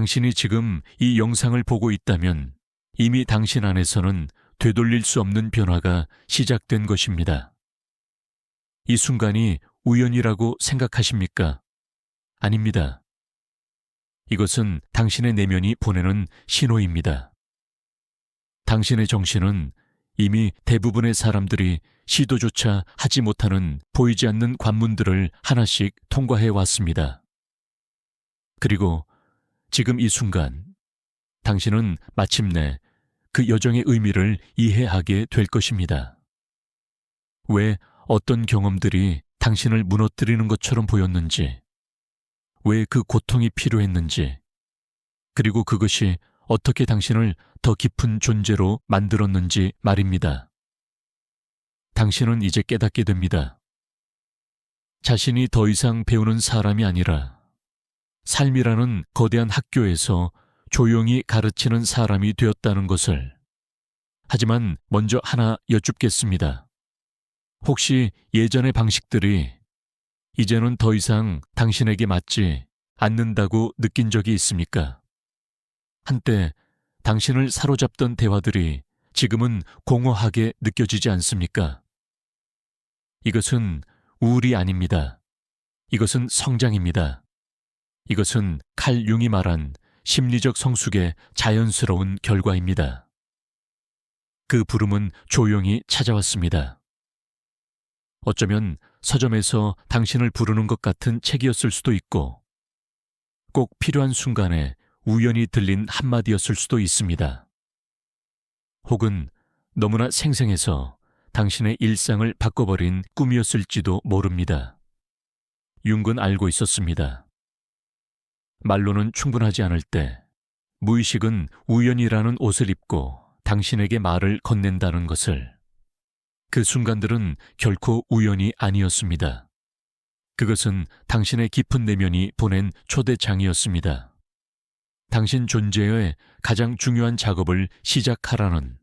당신이 지금 이 영상을 보고 있다면 이미 당신 안에서는 되돌릴 수 없는 변화가 시작된 것입니다. 이 순간이 우연이라고 생각하십니까? 아닙니다. 이것은 당신의 내면이 보내는 신호입니다. 당신의 정신은 이미 대부분의 사람들이 시도조차 하지 못하는 보이지 않는 관문들을 하나씩 통과해 왔습니다. 그리고 지금 이 순간, 당신은 마침내 그 여정의 의미를 이해하게 될 것입니다. 왜 어떤 경험들이 당신을 무너뜨리는 것처럼 보였는지, 왜 그 고통이 필요했는지, 그리고 그것이 어떻게 당신을 더 깊은 존재로 만들었는지 말입니다. 당신은 이제 깨닫게 됩니다. 자신이 더 이상 배우는 사람이 아니라 삶이라는 거대한 학교에서 조용히 가르치는 사람이 되었다는 것을. 하지만 먼저 하나 여쭙겠습니다. 혹시 예전의 방식들이 이제는 더 이상 당신에게 맞지 않는다고 느낀 적이 있습니까? 한때 당신을 사로잡던 대화들이 지금은 공허하게 느껴지지 않습니까? 이것은 우울이 아닙니다. 이것은 성장입니다. 이것은 칼 융이 말한 심리적 성숙의 자연스러운 결과입니다. 그 부름은 조용히 찾아왔습니다. 어쩌면 서점에서 당신을 부르는 것 같은 책이었을 수도 있고, 꼭 필요한 순간에 우연히 들린 한마디였을 수도 있습니다. 혹은 너무나 생생해서 당신의 일상을 바꿔버린 꿈이었을지도 모릅니다. 융은 알고 있었습니다. 말로는 충분하지 않을 때, 무의식은 우연이라는 옷을 입고 당신에게 말을 건넨다는 것을. 그 순간들은 결코 우연이 아니었습니다. 그것은 당신의 깊은 내면이 보낸 초대장이었습니다. 당신 존재의 가장 중요한 작업을 시작하라는.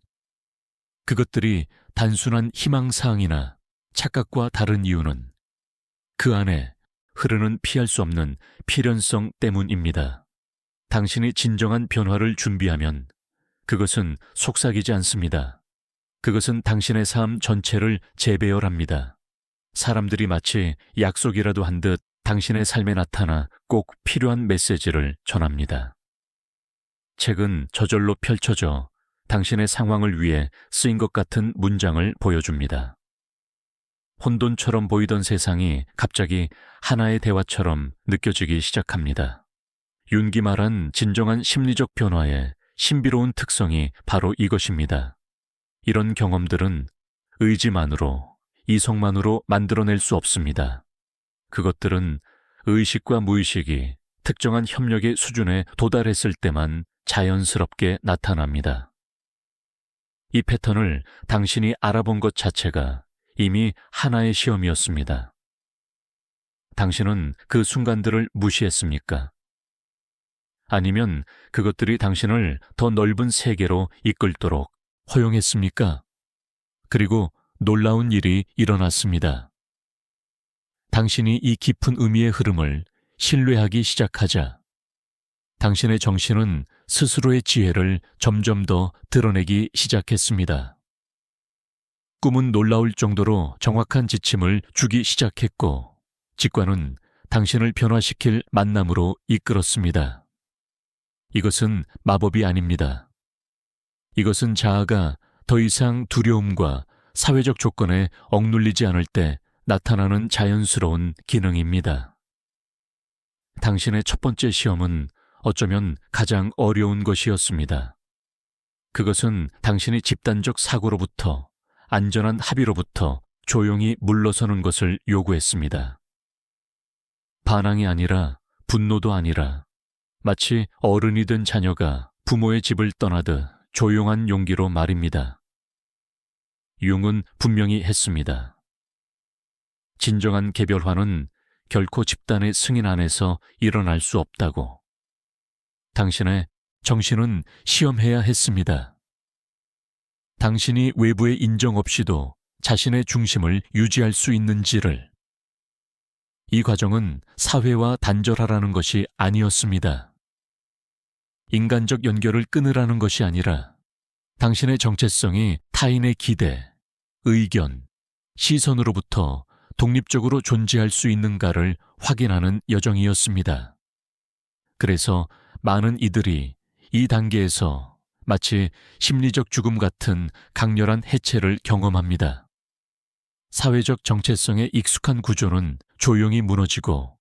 그것들이 단순한 희망사항이나 착각과 다른 이유는 그 안에 흐르는 피할 수 없는 필연성 때문입니다. 당신이 진정한 변화를 준비하면 그것은 속삭이지 않습니다. 그것은 당신의 삶 전체를 재배열합니다. 사람들이 마치 약속이라도 한 듯 당신의 삶에 나타나 꼭 필요한 메시지를 전합니다. 책은 저절로 펼쳐져 당신의 상황을 위해 쓰인 것 같은 문장을 보여줍니다. 혼돈처럼 보이던 세상이 갑자기 하나의 대화처럼 느껴지기 시작합니다. 융이 말한 진정한 심리적 변화의 신비로운 특성이 바로 이것입니다. 이런 경험들은 의지만으로, 이성만으로 만들어낼 수 없습니다. 그것들은 의식과 무의식이 특정한 협력의 수준에 도달했을 때만 자연스럽게 나타납니다. 이 패턴을 당신이 알아본 것 자체가 이미 하나의 시험이었습니다. 당신은 그 순간들을 무시했습니까? 아니면 그것들이 당신을 더 넓은 세계로 이끌도록 허용했습니까? 그리고 놀라운 일이 일어났습니다. 당신이 이 깊은 의미의 흐름을 신뢰하기 시작하자 당신의 정신은 스스로의 지혜를 점점 더 드러내기 시작했습니다. 꿈은 놀라울 정도로 정확한 지침을 주기 시작했고, 직관은 당신을 변화시킬 만남으로 이끌었습니다. 이것은 마법이 아닙니다. 이것은 자아가 더 이상 두려움과 사회적 조건에 억눌리지 않을 때 나타나는 자연스러운 기능입니다. 당신의 첫 번째 시험은 어쩌면 가장 어려운 것이었습니다. 그것은 당신이 집단적 사고로부터, 안전한 합의로부터 조용히 물러서는 것을 요구했습니다. 반항이 아니라, 분노도 아니라, 마치 어른이 된 자녀가 부모의 집을 떠나듯 조용한 용기로 말입니다. 융은 분명히 했습니다. 진정한 개별화는 결코 집단의 승인 안에서 일어날 수 없다고. 당신의 정신은 시험해야 했습니다. 당신이 외부의 인정 없이도 자신의 중심을 유지할 수 있는지를. 이 과정은 사회와 단절하라는 것이 아니었습니다. 인간적 연결을 끊으라는 것이 아니라 당신의 정체성이 타인의 기대, 의견, 시선으로부터 독립적으로 존재할 수 있는가를 확인하는 여정이었습니다. 그래서 많은 이들이 이 단계에서 마치 심리적 죽음 같은 강렬한 해체를 경험합니다. 사회적 정체성에 익숙한 구조는 조용히 무너지고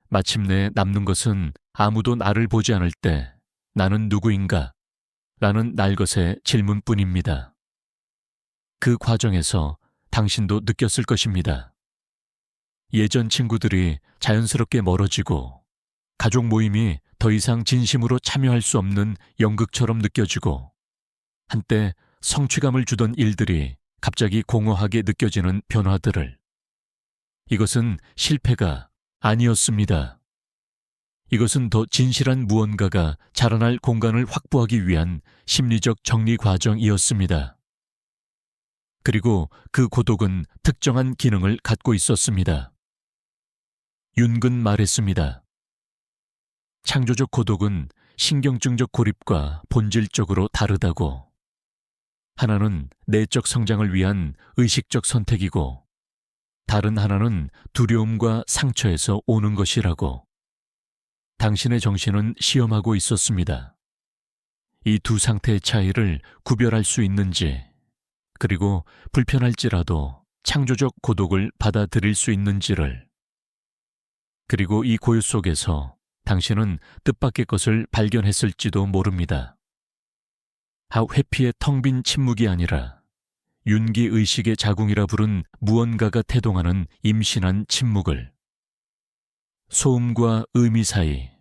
마침내 남는 것은 아무도 나를 보지 않을 때 나는 누구인가? 라는 날것의 질문뿐입니다. 그 과정에서 당신도 느꼈을 것입니다. 예전 친구들이 자연스럽게 멀어지고 가족 모임이 더 이상 진심으로 참여할 수 없는 연극처럼 느껴지고 한때 성취감을 주던 일들이 갑자기 공허하게 느껴지는 변화들을. 이것은 실패가 아니었습니다. 이것은 더 진실한 무언가가 자라날 공간을 확보하기 위한 심리적 정리 과정이었습니다. 그리고 그 고독은 특정한 기능을 갖고 있었습니다. 윤근 말했습니다. 창조적 고독은 신경증적 고립과 본질적으로 다르다고. 하나는 내적 성장을 위한 의식적 선택이고 다른 하나는 두려움과 상처에서 오는 것이라고. 당신의 정신은 시험하고 있었습니다. 이 두 상태의 차이를 구별할 수 있는지, 그리고 불편할지라도 창조적 고독을 받아들일 수 있는지를. 그리고 이 고요 속에서 당신은 뜻밖의 것을 발견했을지도 모릅니다. 회피의 텅 빈 침묵이 아니라 윤기 의식의 자궁이라 부른 무언가가 태동하는 임신한 침묵을. 소음과 의미 사이,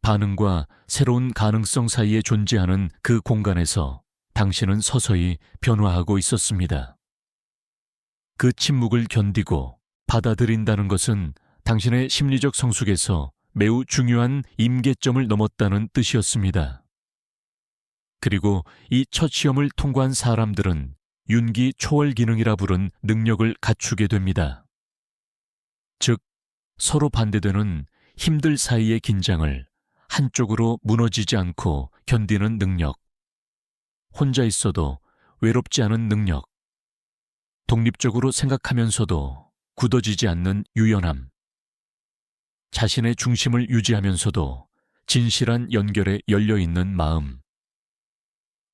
반응과 새로운 가능성 사이에 존재하는 그 공간에서 당신은 서서히 변화하고 있었습니다. 그 침묵을 견디고 받아들인다는 것은 당신의 심리적 성숙에서 매우 중요한 임계점을 넘었다는 뜻이었습니다. 그리고 이 첫 시험을 통과한 사람들은 윤기 초월 기능이라 부른 능력을 갖추게 됩니다. 즉, 서로 반대되는 힘들 사이의 긴장을 한쪽으로 무너지지 않고 견디는 능력, 혼자 있어도 외롭지 않은 능력, 독립적으로 생각하면서도 굳어지지 않는 유연함, 자신의 중심을 유지하면서도 진실한 연결에 열려있는 마음.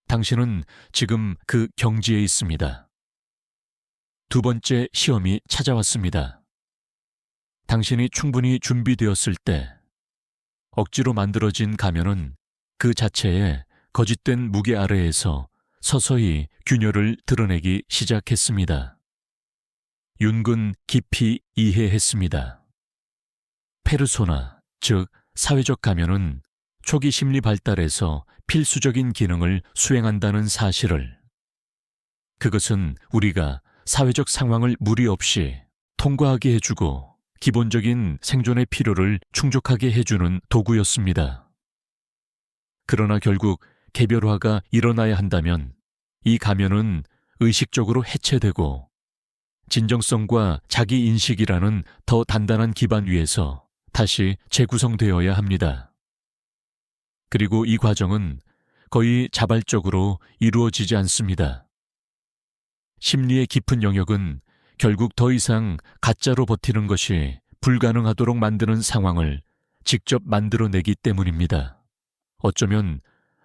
당신은 지금 그 경지에 있습니다. 두 번째 시험이 찾아왔습니다. 당신이 충분히 준비되었을 때 억지로 만들어진 가면은 그 자체에 거짓된 무게 아래에서 서서히 균열을 드러내기 시작했습니다. 윤근 깊이 이해했습니다. 페르소나, 즉 사회적 가면은 초기 심리 발달에서 필수적인 기능을 수행한다는 사실을. 그것은 우리가 사회적 상황을 무리 없이 통과하게 해주고 기본적인 생존의 필요를 충족하게 해주는 도구였습니다. 그러나 결국 개별화가 일어나야 한다면 이 가면은 의식적으로 해체되고 진정성과 자기인식이라는 더 단단한 기반 위에서 다시 재구성되어야 합니다. 그리고 이 과정은 거의 자발적으로 이루어지지 않습니다. 심리의 깊은 영역은 결국 더 이상 가짜로 버티는 것이 불가능하도록 만드는 상황을 직접 만들어내기 때문입니다. 어쩌면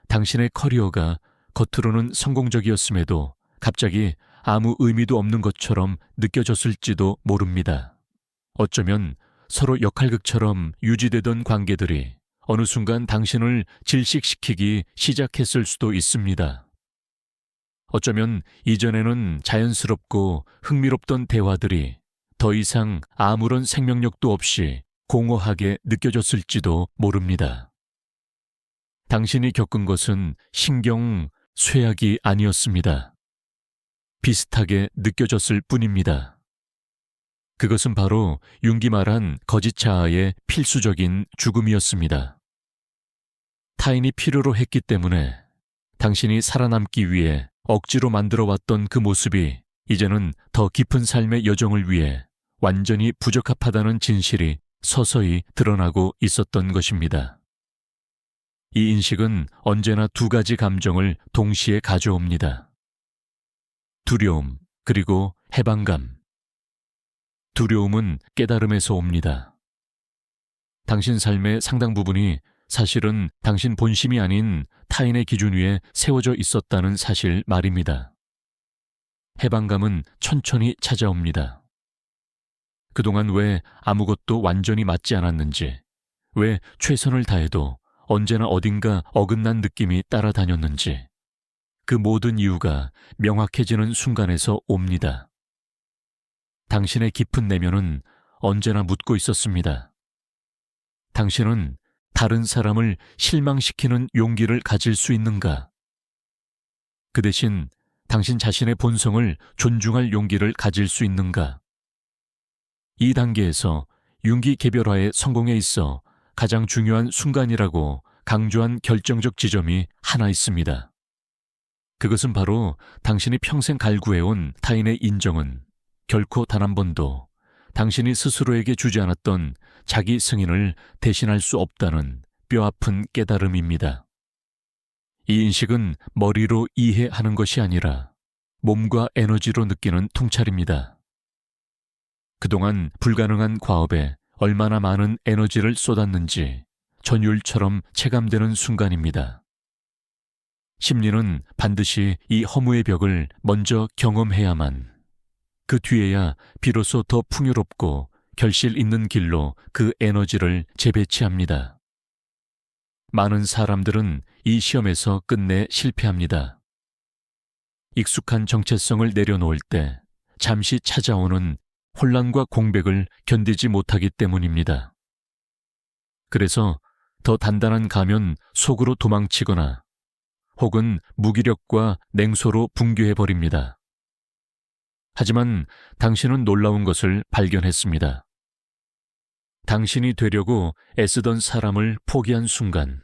당신의 커리어가 겉으로는 성공적이었음에도 갑자기 아무 의미도 없는 것처럼 느껴졌을지도 모릅니다. 어쩌면 서로 역할극처럼 유지되던 관계들이 어느 순간 당신을 질식시키기 시작했을 수도 있습니다. 어쩌면 이전에는 자연스럽고 흥미롭던 대화들이 더 이상 아무런 생명력도 없이 공허하게 느껴졌을지도 모릅니다. 당신이 겪은 것은 신경 쇠약이 아니었습니다. 비슷하게 느껴졌을 뿐입니다. 그것은 바로 융기 말한 거짓 자아의 필수적인 죽음이었습니다. 타인이 필요로 했기 때문에 당신이 살아남기 위해 억지로 만들어왔던 그 모습이 이제는 더 깊은 삶의 여정을 위해 완전히 부적합하다는 진실이 서서히 드러나고 있었던 것입니다. 이 인식은 언제나 두 가지 감정을 동시에 가져옵니다. 두려움, 그리고 해방감. 두려움은 깨달음에서 옵니다. 당신 삶의 상당 부분이 사실은 당신 본심이 아닌 타인의 기준 위에 세워져 있었다는 사실 말입니다. 해방감은 천천히 찾아옵니다. 그동안 왜 아무것도 완전히 맞지 않았는지, 왜 최선을 다해도 언제나 어딘가 어긋난 느낌이 따라다녔는지, 그 모든 이유가 명확해지는 순간에서 옵니다. 당신의 깊은 내면은 언제나 묻고 있었습니다. 당신은 다른 사람을 실망시키는 용기를 가질 수 있는가? 그 대신 당신 자신의 본성을 존중할 용기를 가질 수 있는가? 이 단계에서 윤기 개별화의 성공에 있어 가장 중요한 순간이라고 강조한 결정적 지점이 하나 있습니다. 그것은 바로 당신이 평생 갈구해온 타인의 인정은 결코 단 한 번도 당신이 스스로에게 주지 않았던 자기 승인을 대신할 수 없다는 뼈아픈 깨달음입니다. 이 인식은 머리로 이해하는 것이 아니라 몸과 에너지로 느끼는 통찰입니다. 그동안 불가능한 과업에 얼마나 많은 에너지를 쏟았는지 전율처럼 체감되는 순간입니다. 심리는 반드시 이 허무의 벽을 먼저 경험해야만, 그 뒤에야 비로소 더 풍요롭고 결실 있는 길로 그 에너지를 재배치합니다. 많은 사람들은 이 시험에서 끝내 실패합니다. 익숙한 정체성을 내려놓을 때 잠시 찾아오는 혼란과 공백을 견디지 못하기 때문입니다. 그래서 더 단단한 가면 속으로 도망치거나 혹은 무기력과 냉소로 붕괴해버립니다. 하지만 당신은 놀라운 것을 발견했습니다. 당신이 되려고 애쓰던 사람을 포기한 순간,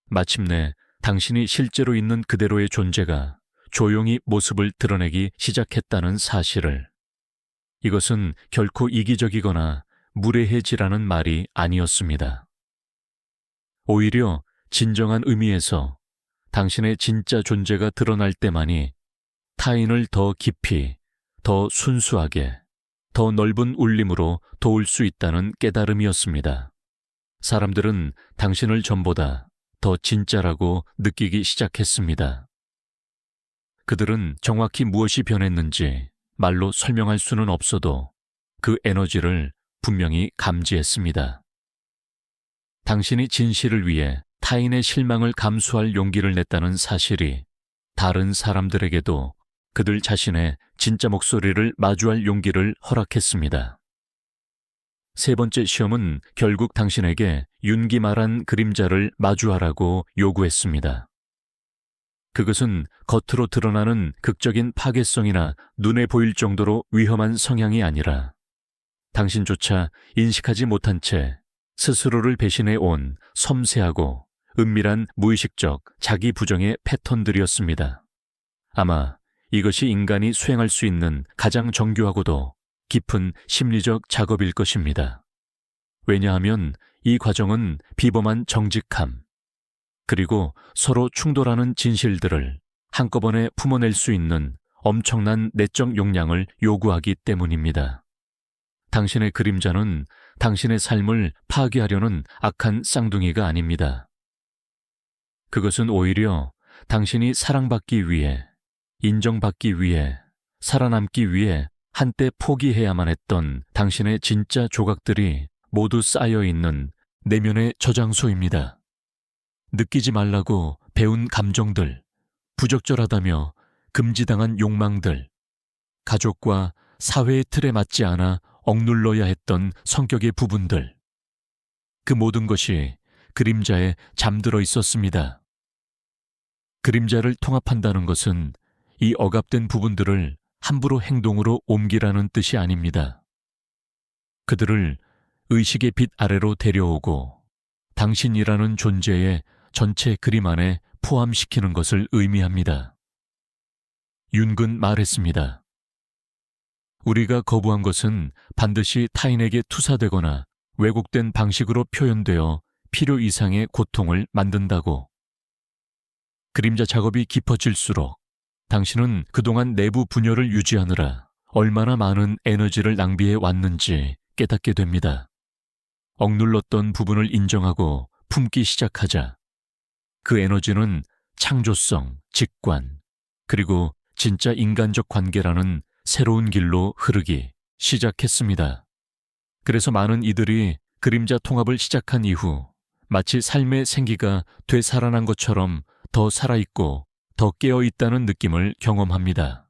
마침내 당신이 실제로 있는 그대로의 존재가 조용히 모습을 드러내기 시작했다는 사실을. 이것은 결코 이기적이거나 무례해지라는 말이 아니었습니다. 오히려 진정한 의미에서 당신의 진짜 존재가 드러날 때만이 타인을 더 깊이, 더 순수하게, 더 넓은 울림으로 도울 수 있다는 깨달음이었습니다. 사람들은 당신을 전보다 더 진짜라고 느끼기 시작했습니다. 그들은 정확히 무엇이 변했는지 말로 설명할 수는 없어도 그 에너지를 분명히 감지했습니다. 당신이 진실을 위해 타인의 실망을 감수할 용기를 냈다는 사실이 다른 사람들에게도 그들 자신의 진짜 목소리를 마주할 용기를 허락했습니다. 세 번째 시험은 결국 당신에게 윤기말한 그림자를 마주하라고 요구했습니다. 그것은 겉으로 드러나는 극적인 파괴성이나 눈에 보일 정도로 위험한 성향이 아니라 당신조차 인식하지 못한 채 스스로를 배신해 온 섬세하고 은밀한 무의식적 자기 부정의 패턴들이었습니다. 아마 이것이 인간이 수행할 수 있는 가장 정교하고도 깊은 심리적 작업일 것입니다. 왜냐하면 이 과정은 비범한 정직함, 그리고 서로 충돌하는 진실들을 한꺼번에 품어낼 수 있는 엄청난 내적 용량을 요구하기 때문입니다. 당신의 그림자는 당신의 삶을 파괴하려는 악한 쌍둥이가 아닙니다. 그것은 오히려 당신이 사랑받기 위해, 인정받기 위해, 살아남기 위해 한때 포기해야만 했던 당신의 진짜 조각들이 모두 쌓여있는 내면의 저장소입니다. 느끼지 말라고 배운 감정들, 부적절하다며 금지당한 욕망들, 가족과 사회의 틀에 맞지 않아 억눌러야 했던 성격의 부분들, 그 모든 것이 그림자에 잠들어 있었습니다. 그림자를 통합한다는 것은 이 억압된 부분들을 함부로 행동으로 옮기라는 뜻이 아닙니다. 그들을 의식의 빛 아래로 데려오고 당신이라는 존재의 전체 그림 안에 포함시키는 것을 의미합니다. 윤근 말했습니다. 우리가 거부한 것은 반드시 타인에게 투사되거나 왜곡된 방식으로 표현되어 필요 이상의 고통을 만든다고. 그림자 작업이 깊어질수록 당신은 그동안 내부 분열을 유지하느라 얼마나 많은 에너지를 낭비해 왔는지 깨닫게 됩니다. 억눌렀던 부분을 인정하고 품기 시작하자 그 에너지는 창조성, 직관, 그리고 진짜 인간적 관계라는 새로운 길로 흐르기 시작했습니다. 그래서 많은 이들이 그림자 통합을 시작한 이후 마치 삶의 생기가 되살아난 것처럼 더 살아있고 더 깨어있다는 느낌을 경험합니다.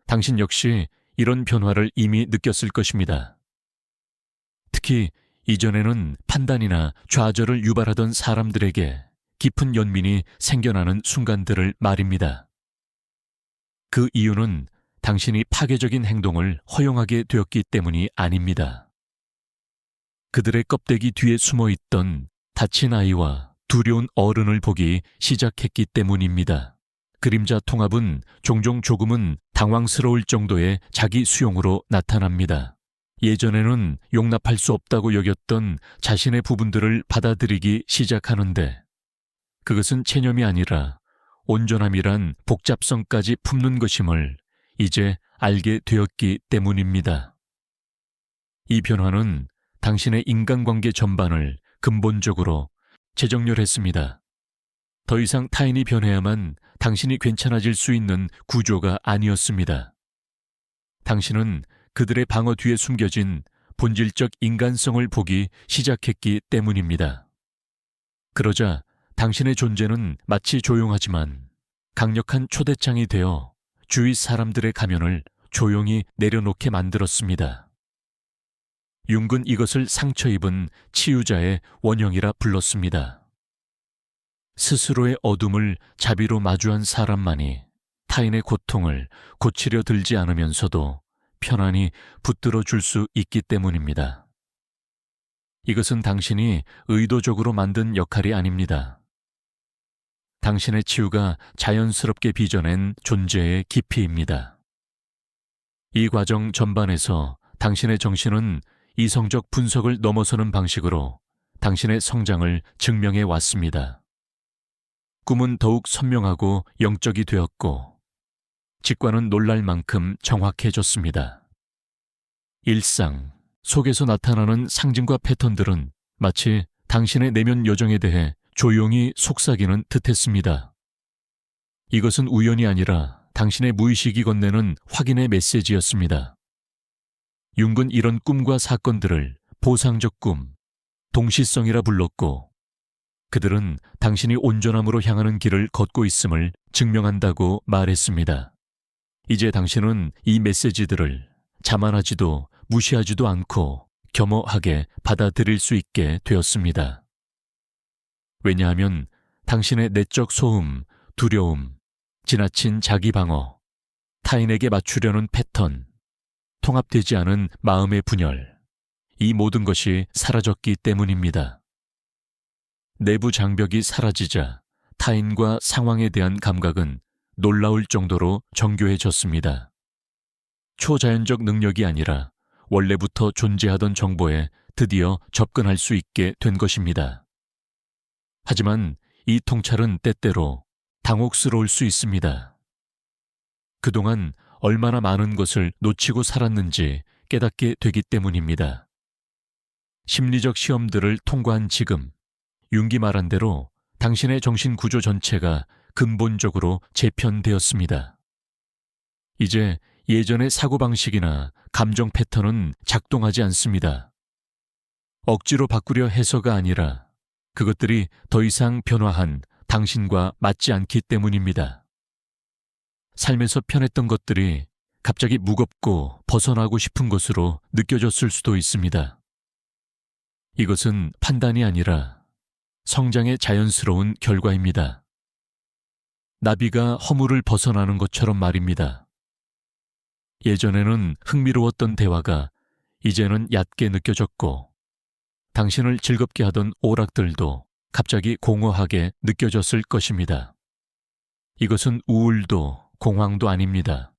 당신 역시 이런 변화를 이미 느꼈을 것입니다. 특히 이전에는 판단이나 좌절을 유발하던 사람들에게 깊은 연민이 생겨나는 순간들을 말입니다. 그 이유는 당신이 파괴적인 행동을 허용하게 되었기 때문이 아닙니다. 그들의 껍데기 뒤에 숨어있던 다친 아이와 두려운 어른을 보기 시작했기 때문입니다. 그림자 통합은 종종 조금은 당황스러울 정도의 자기 수용으로 나타납니다. 예전에는 용납할 수 없다고 여겼던 자신의 부분들을 받아들이기 시작하는데 그것은 체념이 아니라 온전함이란 복잡성까지 품는 것임을 이제 알게 되었기 때문입니다. 이 변화는 당신의 인간관계 전반을 근본적으로 재정렬했습니다. 더 이상 타인이 변해야만 당신이 괜찮아질 수 있는 구조가 아니었습니다. 당신은 그들의 방어 뒤에 숨겨진 본질적 인간성을 보기 시작했기 때문입니다. 그러자 당신의 존재는 마치 조용하지만 강력한 초대장이 되어 주위 사람들의 가면을 조용히 내려놓게 만들었습니다. 융은 이것을 상처 입은 치유자의 원형이라 불렀습니다. 스스로의 어둠을 자비로 마주한 사람만이 타인의 고통을 고치려 들지 않으면서도 편안히 붙들어 줄 수 있기 때문입니다. 이것은 당신이 의도적으로 만든 역할이 아닙니다. 당신의 치유가 자연스럽게 빚어낸 존재의 깊이입니다. 이 과정 전반에서 당신의 정신은 이성적 분석을 넘어서는 방식으로 당신의 성장을 증명해 왔습니다. 꿈은 더욱 선명하고 영적이 되었고 직관은 놀랄 만큼 정확해졌습니다. 일상 속에서 나타나는 상징과 패턴들은 마치 당신의 내면 여정에 대해 조용히 속삭이는 듯했습니다. 이것은 우연이 아니라 당신의 무의식이 건네는 확인의 메시지였습니다. 융은 이런 꿈과 사건들을 보상적 꿈, 동시성이라 불렀고 그들은 당신이 온전함으로 향하는 길을 걷고 있음을 증명한다고 말했습니다. 이제 당신은 이 메시지들을 자만하지도 무시하지도 않고 겸허하게 받아들일 수 있게 되었습니다. 왜냐하면 당신의 내적 소음, 두려움, 지나친 자기 방어, 타인에게 맞추려는 패턴, 통합되지 않은 마음의 분열, 이 모든 것이 사라졌기 때문입니다. 내부 장벽이 사라지자 타인과 상황에 대한 감각은 놀라울 정도로 정교해졌습니다. 초자연적 능력이 아니라 원래부터 존재하던 정보에 드디어 접근할 수 있게 된 것입니다. 하지만 이 통찰은 때때로 당혹스러울 수 있습니다. 그동안 얼마나 많은 것을 놓치고 살았는지 깨닫게 되기 때문입니다. 심리적 시험들을 통과한 지금, 융이 말한 대로 당신의 정신 구조 전체가 근본적으로 재편되었습니다. 이제 예전의 사고방식이나 감정 패턴은 작동하지 않습니다. 억지로 바꾸려 해서가 아니라 그것들이 더 이상 변화한 당신과 맞지 않기 때문입니다. 삶에서 편했던 것들이 갑자기 무겁고 벗어나고 싶은 것으로 느껴졌을 수도 있습니다. 이것은 판단이 아니라 성장의 자연스러운 결과입니다. 나비가 허물을 벗어나는 것처럼 말입니다. 예전에는 흥미로웠던 대화가 이제는 얕게 느껴졌고 당신을 즐겁게 하던 오락들도 갑자기 공허하게 느껴졌을 것입니다. 이것은 우울도 공황도 아닙니다.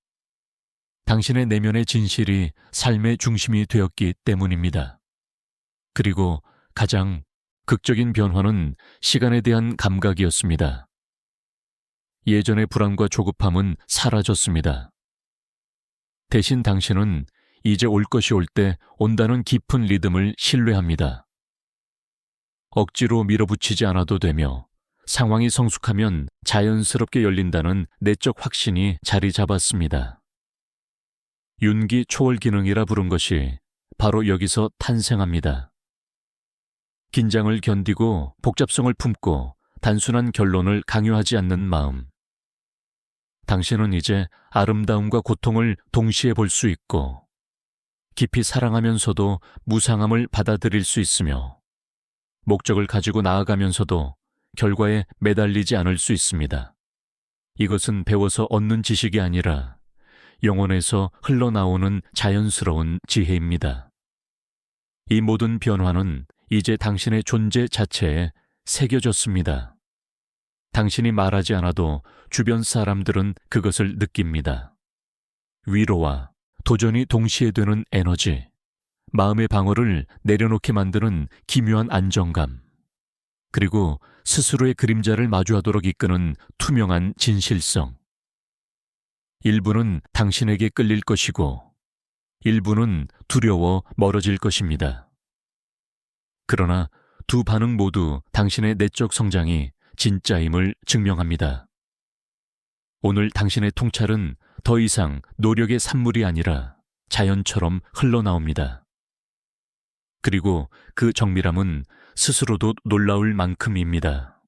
당신의 내면의 진실이 삶의 중심이 되었기 때문입니다. 그리고 가장 극적인 변화는 시간에 대한 감각이었습니다. 예전의 불안과 조급함은 사라졌습니다. 대신 당신은 이제 올 것이 올 때 온다는 깊은 리듬을 신뢰합니다. 억지로 밀어붙이지 않아도 되며 상황이 성숙하면 자연스럽게 열린다는 내적 확신이 자리 잡았습니다. 윤기 초월 기능이라 부른 것이 바로 여기서 탄생합니다. 긴장을 견디고 복잡성을 품고 단순한 결론을 강요하지 않는 마음. 당신은 이제 아름다움과 고통을 동시에 볼 수 있고 깊이 사랑하면서도 무상함을 받아들일 수 있으며 목적을 가지고 나아가면서도 결과에 매달리지 않을 수 있습니다. 이것은 배워서 얻는 지식이 아니라 영혼에서 흘러나오는 자연스러운 지혜입니다. 이 모든 변화는 이제 당신의 존재 자체에 새겨졌습니다. 당신이 말하지 않아도 주변 사람들은 그것을 느낍니다. 위로와 도전이 동시에 되는 에너지, 마음의 방어를 내려놓게 만드는 기묘한 안정감, 그리고 스스로의 그림자를 마주하도록 이끄는 투명한 진실성. 일부는 당신에게 끌릴 것이고 일부는 두려워 멀어질 것입니다. 그러나 두 반응 모두 당신의 내적 성장이 진짜임을 증명합니다. 오늘 당신의 통찰은 더 이상 노력의 산물이 아니라 자연처럼 흘러나옵니다. 그리고 그 정밀함은 스스로도 놀라울 만큼입니다.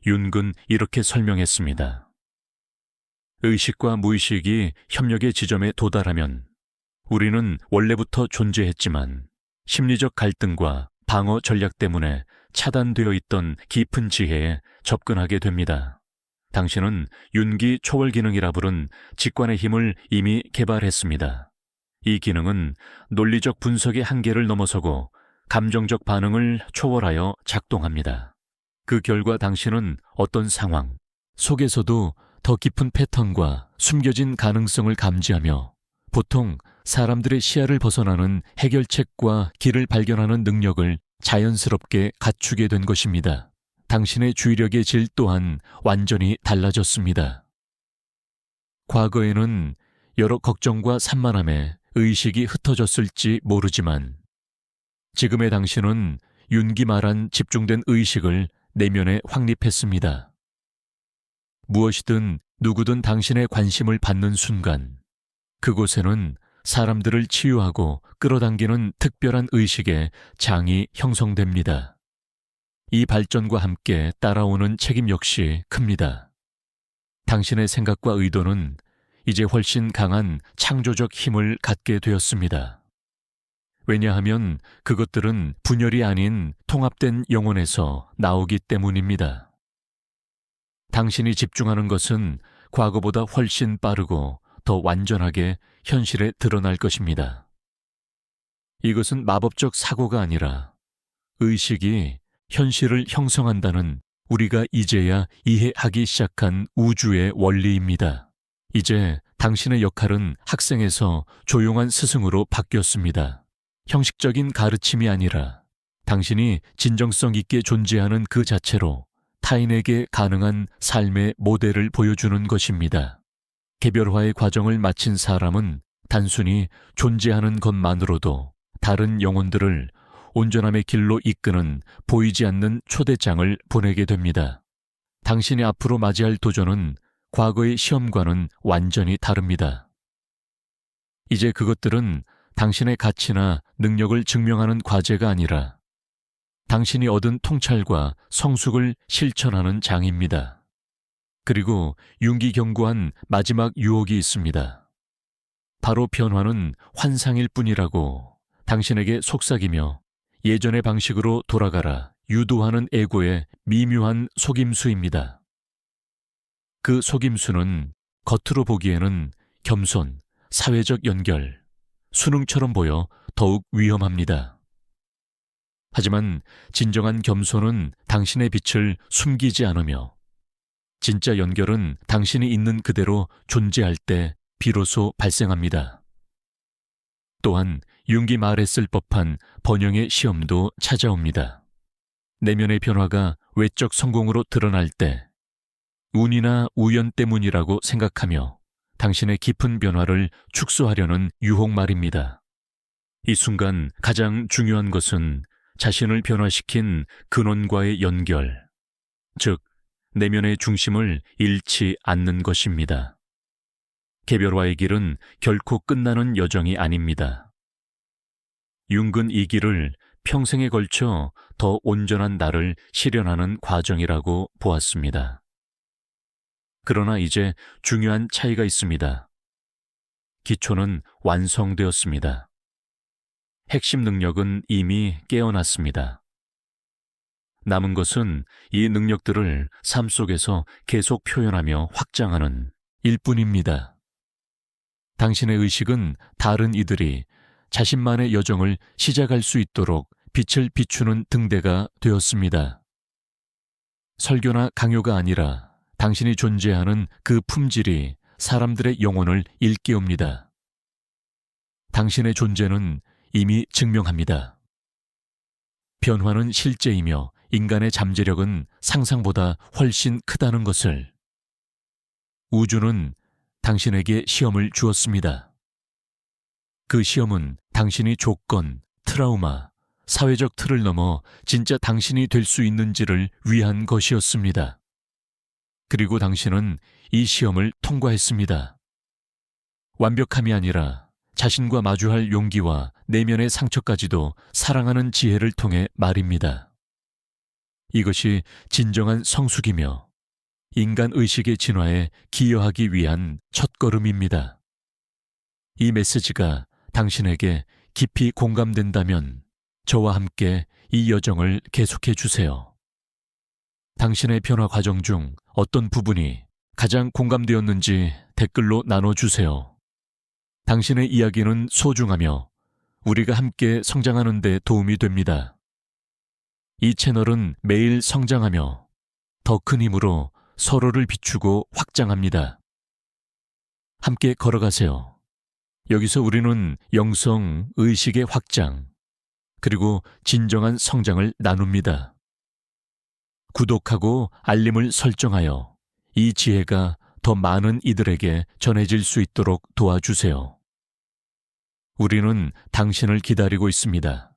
윤근 이렇게 설명했습니다. 의식과 무의식이 협력의 지점에 도달하면 우리는 원래부터 존재했지만 심리적 갈등과 방어 전략 때문에 차단되어 있던 깊은 지혜에 접근하게 됩니다. 당신은 윤기 초월 기능이라 부른 직관의 힘을 이미 개발했습니다. 이 기능은 논리적 분석의 한계를 넘어서고 감정적 반응을 초월하여 작동합니다. 그 결과 당신은 어떤 상황 속에서도 더 깊은 패턴과 숨겨진 가능성을 감지하며 보통 사람들의 시야를 벗어나는 해결책과 길을 발견하는 능력을 자연스럽게 갖추게 된 것입니다. 당신의 주의력의 질 또한 완전히 달라졌습니다. 과거에는 여러 걱정과 산만함에 의식이 흩어졌을지 모르지만 지금의 당신은 윤기말한 집중된 의식을 내면에 확립했습니다. 무엇이든 누구든 당신의 관심을 받는 순간 그곳에는 사람들을 치유하고 끌어당기는 특별한 의식의 장이 형성됩니다. 이 발전과 함께 따라오는 책임 역시 큽니다. 당신의 생각과 의도는 이제 훨씬 강한 창조적 힘을 갖게 되었습니다. 왜냐하면 그것들은 분열이 아닌 통합된 영혼에서 나오기 때문입니다. 당신이 집중하는 것은 과거보다 훨씬 빠르고 더 완전하게 현실에 드러날 것입니다. 이것은 마법적 사고가 아니라 의식이 현실을 형성한다는 우리가 이제야 이해하기 시작한 우주의 원리입니다. 이제 당신의 역할은 학생에서 조용한 스승으로 바뀌었습니다. 형식적인 가르침이 아니라 당신이 진정성 있게 존재하는 그 자체로 타인에게 가능한 삶의 모델을 보여주는 것입니다. 개별화의 과정을 마친 사람은 단순히 존재하는 것만으로도 다른 영혼들을 온전함의 길로 이끄는 보이지 않는 초대장을 보내게 됩니다. 당신이 앞으로 맞이할 도전은 과거의 시험과는 완전히 다릅니다. 이제 그것들은 당신의 가치나 능력을 증명하는 과제가 아니라 당신이 얻은 통찰과 성숙을 실천하는 장입니다. 그리고 윤기경고한 마지막 유혹이 있습니다. 바로 변화는 환상일 뿐이라고 당신에게 속삭이며 예전의 방식으로 돌아가라 유도하는 에고의 미묘한 속임수입니다. 그 속임수는 겉으로 보기에는 겸손, 사회적 연결, 수능처럼 보여 더욱 위험합니다. 하지만 진정한 겸손은 당신의 빛을 숨기지 않으며 진짜 연결은 당신이 있는 그대로 존재할 때 비로소 발생합니다. 또한 윤기 말했을 법한 번영의 시험도 찾아옵니다. 내면의 변화가 외적 성공으로 드러날 때 운이나 우연 때문이라고 생각하며 당신의 깊은 변화를 축소하려는 유혹말입니다. 이 순간 가장 중요한 것은 자신을 변화시킨 근원과의 연결, 즉 내면의 중심을 잃지 않는 것입니다. 개별화의 길은 결코 끝나는 여정이 아닙니다. 융근 이 길을 평생에 걸쳐 더 온전한 나를 실현하는 과정이라고 보았습니다. 그러나 이제 중요한 차이가 있습니다. 기초는 완성되었습니다. 핵심 능력은 이미 깨어났습니다. 남은 것은 이 능력들을 삶 속에서 계속 표현하며 확장하는 일뿐입니다. 당신의 의식은 다른 이들이 자신만의 여정을 시작할 수 있도록 빛을 비추는 등대가 되었습니다. 설교나 강요가 아니라 당신이 존재하는 그 품질이 사람들의 영혼을 일깨웁니다. 당신의 존재는 이미 증명합니다. 변화는 실제이며 인간의 잠재력은 상상보다 훨씬 크다는 것을. 우주는 당신에게 시험을 주었습니다. 그 시험은 당신이 조건, 트라우마, 사회적 틀을 넘어 진짜 당신이 될 수 있는지를 위한 것이었습니다. 그리고 당신은 이 시험을 통과했습니다. 완벽함이 아니라 자신과 마주할 용기와 내면의 상처까지도 사랑하는 지혜를 통해 말입니다. 이것이 진정한 성숙이며 인간 의식의 진화에 기여하기 위한 첫걸음입니다. 이 메시지가 당신에게 깊이 공감된다면 저와 함께 이 여정을 계속해 주세요. 당신의 변화 과정 중 어떤 부분이 가장 공감되었는지 댓글로 나눠주세요. 당신의 이야기는 소중하며 우리가 함께 성장하는 데 도움이 됩니다. 이 채널은 매일 성장하며 더 큰 힘으로 서로를 비추고 확장합니다. 함께 걸어가세요. 여기서 우리는 영성, 의식의 확장, 그리고 진정한 성장을 나눕니다. 구독하고 알림을 설정하여 이 지혜가 더 많은 이들에게 전해질 수 있도록 도와주세요. 우리는 당신을 기다리고 있습니다.